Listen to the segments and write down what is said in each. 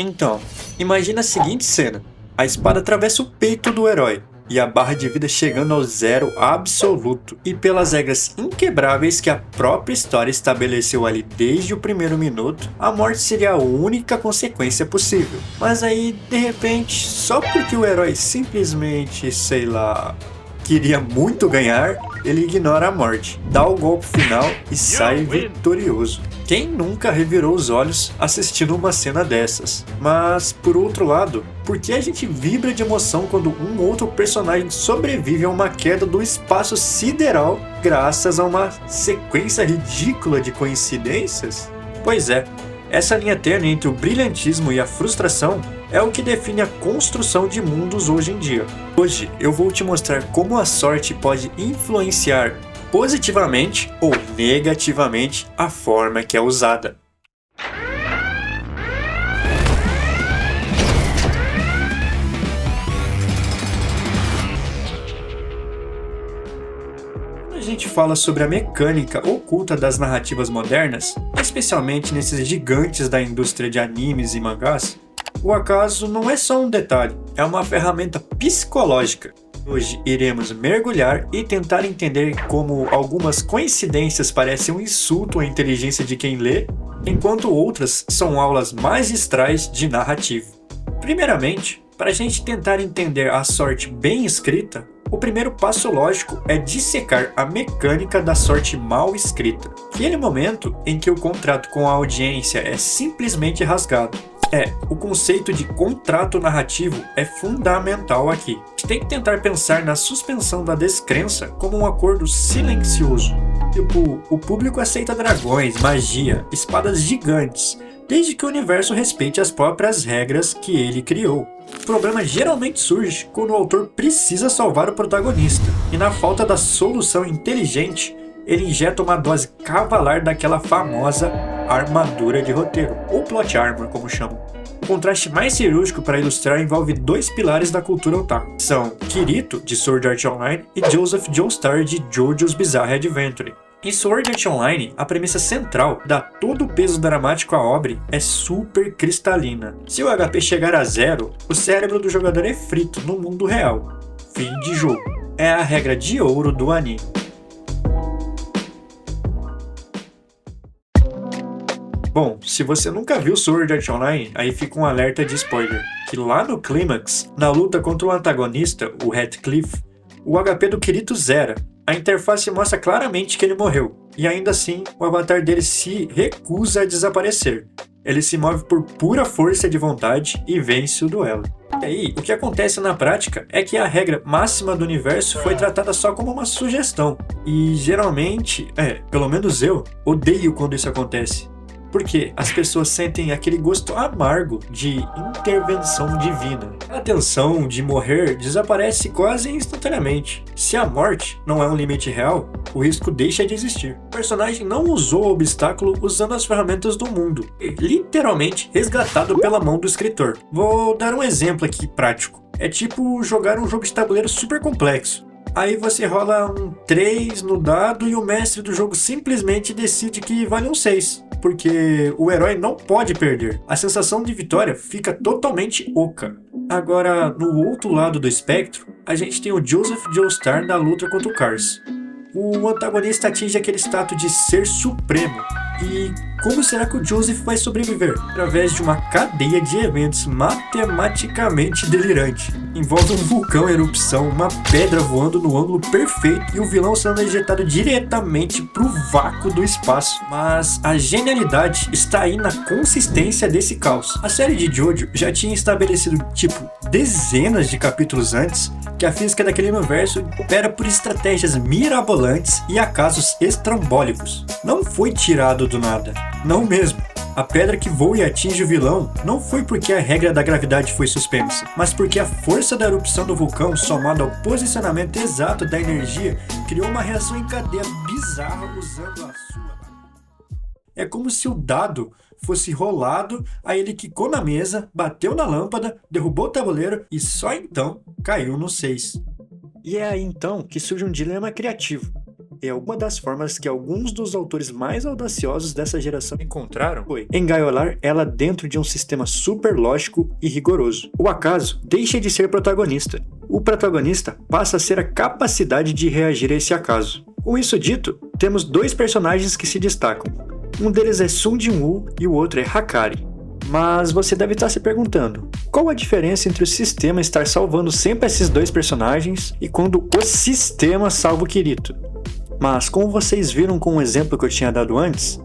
Então, imagina a seguinte cena: a espada atravessa o peito do herói e a barra de vida chegando ao zero absoluto, e pelas regras inquebráveis que a própria história estabeleceu ali desde o primeiro minuto, a morte seria a única consequência possível. Mas aí, de repente, só porque o herói simplesmente, sei lá, queria muito ganhar, ele ignora a morte, dá o golpe final e sai vitorioso. Quem nunca revirou os olhos assistindo uma cena dessas? Mas, por outro lado, por que a gente vibra de emoção quando um outro personagem sobrevive a uma queda do espaço sideral graças a uma sequência ridícula de coincidências? Pois é, essa linha tênue entre o brilhantismo e a frustração é o que define a construção de mundos hoje em dia. Hoje eu vou te mostrar como a sorte pode influenciar positivamente ou negativamente a forma que é usada. Quando a gente fala sobre a mecânica oculta das narrativas modernas, especialmente nesses gigantes da indústria de animes e mangás, o acaso não é só um detalhe, é uma ferramenta psicológica. Hoje iremos mergulhar e tentar entender como algumas coincidências parecem um insulto à inteligência de quem lê, enquanto outras são aulas magistrais de narrativa. Primeiramente, para a gente tentar entender a sorte bem escrita, o primeiro passo lógico é dissecar a mecânica da sorte mal escrita, aquele momento em que o contrato com a audiência é simplesmente rasgado. O conceito de contrato narrativo é fundamental aqui. A gente tem que tentar pensar na suspensão da descrença como um acordo silencioso. Tipo, o público aceita dragões, magia, espadas gigantes, desde que o universo respeite as próprias regras que ele criou. O problema geralmente surge quando o autor precisa salvar o protagonista, e na falta da solução inteligente, ele injeta uma dose cavalar daquela famosa armadura de roteiro, ou plot armor, como chamam. O contraste mais cirúrgico para ilustrar envolve dois pilares da cultura otaku. São Kirito, de Sword Art Online, e Joseph Joestar, de JoJo's Bizarre Adventure. Em Sword Art Online, a premissa central, dá todo o peso dramático à obra, é super cristalina. Se o HP chegar a zero, o cérebro do jogador é frito no mundo real. Fim de jogo. É a regra de ouro do anime. Bom, se você nunca viu Sword Art Online, aí fica um alerta de spoiler, que lá no clímax, na luta contra o antagonista, o Heathcliff, o HP do Kirito zera. A interface mostra claramente que ele morreu, e ainda assim, o avatar dele se recusa a desaparecer. Ele se move por pura força de vontade e vence o duelo. E aí, o que acontece na prática é que a regra máxima do universo foi tratada só como uma sugestão. E geralmente, pelo menos eu, odeio quando isso acontece. Porque as pessoas sentem aquele gosto amargo de intervenção divina. A tensão de morrer desaparece quase instantaneamente. Se a morte não é um limite real, o risco deixa de existir. O personagem não usou o obstáculo usando as ferramentas do mundo, literalmente resgatado pela mão do escritor. Vou dar um exemplo aqui prático. É tipo jogar um jogo de tabuleiro super complexo. Aí você rola um 3 no dado e o mestre do jogo simplesmente decide que vale um 6. Porque o herói não pode perder. A sensação de vitória fica totalmente oca. Agora, no outro lado do espectro, a gente tem o Joseph Joestar na luta contra o Cars. O antagonista atinge aquele status de ser supremo. E como será que o Joseph vai sobreviver? Através de uma cadeia de eventos matematicamente delirante. Envolve um vulcão em erupção, uma pedra voando no ângulo perfeito e o vilão sendo ejetado diretamente pro vácuo do espaço. Mas a genialidade está aí na consistência desse caos. A série de JoJo já tinha estabelecido, dezenas de capítulos antes, que a física daquele universo opera por estratégias mirabolantes e acasos estrambólicos. Não foi tirado do nada. Não mesmo. A pedra que voa e atinge o vilão não foi porque a regra da gravidade foi suspensa, mas porque a força da erupção do vulcão, somada ao posicionamento exato da energia, criou uma reação em cadeia bizarra usando a sua... É como se o dado fosse rolado, aí ele quicou na mesa, bateu na lâmpada, derrubou o tabuleiro e só então caiu no 6. E é aí então que surge um dilema criativo. e uma das formas que alguns dos autores mais audaciosos dessa geração encontraram foi engaiolar ela dentro de um sistema super lógico e rigoroso. O acaso deixa de ser protagonista. O protagonista passa a ser a capacidade de reagir a esse acaso. Com isso dito, temos dois personagens que se destacam. Um deles é Sung Jin-woo e o outro é Hakari. Mas você deve estar se perguntando, qual a diferença entre o sistema estar salvando sempre esses dois personagens e quando o sistema salva o Kirito? Mas como vocês viram com o exemplo que eu tinha dado antes,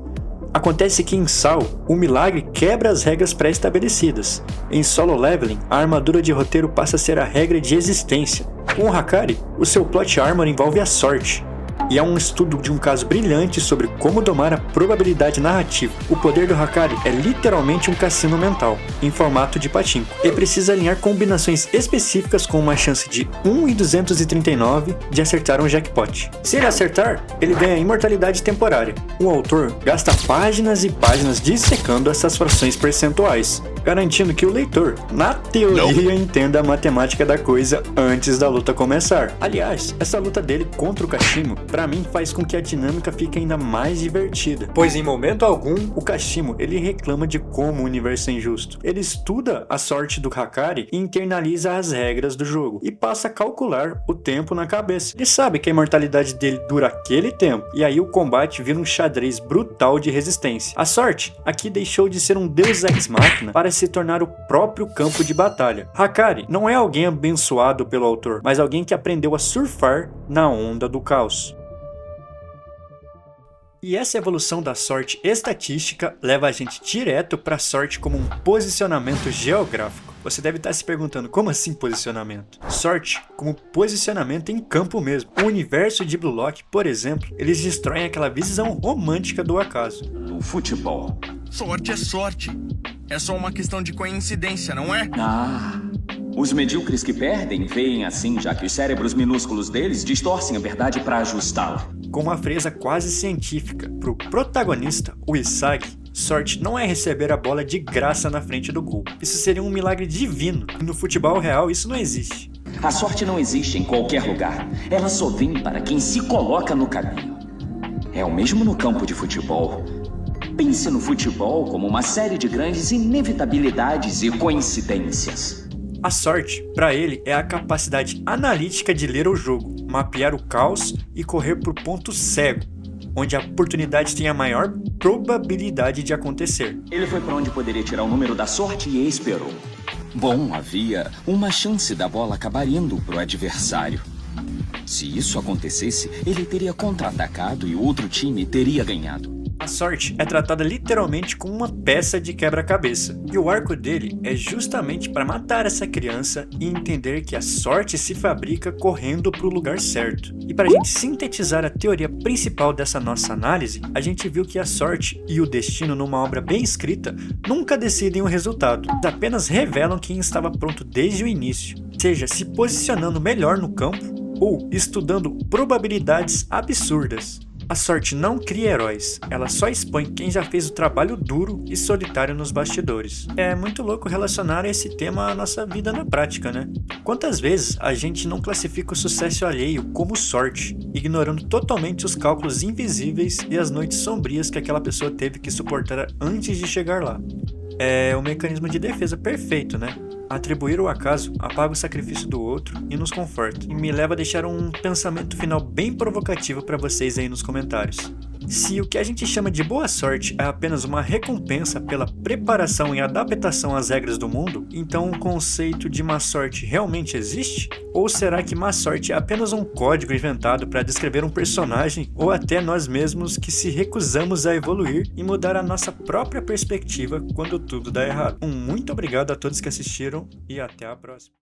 acontece que em Sao, o milagre quebra as regras pré-estabelecidas. Em Solo Leveling, a armadura de roteiro passa a ser a regra de existência. Com o Hakari, o seu plot armor envolve a sorte. E é um estudo de um caso brilhante sobre como domar a probabilidade narrativa. O poder do Hakari é literalmente um cassino mental, em formato de pachinko, e precisa alinhar combinações específicas com uma chance de 1 em 239 de acertar um jackpot. Se ele acertar, ele ganha imortalidade temporária. O autor gasta páginas e páginas dissecando essas frações percentuais, garantindo que o leitor, na teoria, entenda a matemática da coisa antes da luta começar. Aliás, essa luta dele contra o Kashimo, pra mim, faz com que a dinâmica fique ainda mais divertida, pois em momento algum, o Kashimo ele reclama de como o universo é injusto. Ele estuda a sorte do Hakari e internaliza as regras do jogo, e passa a calcular o tempo na cabeça. Ele sabe que a imortalidade dele dura aquele tempo, e aí o combate vira um xadrez brutal de resistência. A sorte aqui deixou de ser um deus ex machina para se tornar o próprio campo de batalha. Hakari não é alguém abençoado pelo autor, mas alguém que aprendeu a surfar na onda do caos. E essa evolução da sorte estatística leva a gente direto para a sorte como um posicionamento geográfico. Você deve estar se perguntando, como assim posicionamento? Sorte como posicionamento em campo mesmo. O universo de Blue Lock, por exemplo, eles destroem aquela visão romântica do acaso. No futebol. Sorte é sorte. É só uma questão de coincidência, não é? Os medíocres que perdem veem assim, já que os cérebros minúsculos deles distorcem a verdade para ajustá-la. Com uma fresa quase científica, para o protagonista, o Isagi, sorte não é receber a bola de graça na frente do gol. Isso seria um milagre divino. No futebol real, isso não existe. A sorte não existe em qualquer lugar. Ela só vem para quem se coloca no caminho. É o mesmo no campo de futebol. Pense no futebol como uma série de grandes inevitabilidades e coincidências. A sorte, para ele, é a capacidade analítica de ler o jogo, mapear o caos e correr por ponto cego, onde a oportunidade tem a maior probabilidade de acontecer. Ele foi para onde poderia tirar o número da sorte e esperou. Bom, havia uma chance da bola acabar indo para o adversário. Se isso acontecesse, ele teria contra-atacado e o outro time teria ganhado. A sorte é tratada literalmente como uma peça de quebra-cabeça, e o arco dele é justamente para matar essa criança e entender que a sorte se fabrica correndo para o lugar certo. E para a gente sintetizar a teoria principal dessa nossa análise, a gente viu que a sorte e o destino numa obra bem escrita nunca decidem o resultado, apenas revelam quem estava pronto desde o início, seja se posicionando melhor no campo ou estudando probabilidades absurdas. A sorte não cria heróis, ela só expõe quem já fez o trabalho duro e solitário nos bastidores. É muito louco relacionar esse tema à nossa vida na prática, né? Quantas vezes a gente não classifica o sucesso alheio como sorte, ignorando totalmente os cálculos invisíveis e as noites sombrias que aquela pessoa teve que suportar antes de chegar lá? É o mecanismo de defesa perfeito, né? Atribuir o acaso apaga o sacrifício do outro e nos conforta. E me leva a deixar um pensamento final bem provocativo para vocês aí nos comentários. Se o que a gente chama de boa sorte é apenas uma recompensa pela preparação e adaptação às regras do mundo, então o conceito de má sorte realmente existe? Ou será que má sorte é apenas um código inventado para descrever um personagem ou até nós mesmos que se recusamos a evoluir e mudar a nossa própria perspectiva quando tudo dá errado? Muito obrigado a todos que assistiram e até a próxima.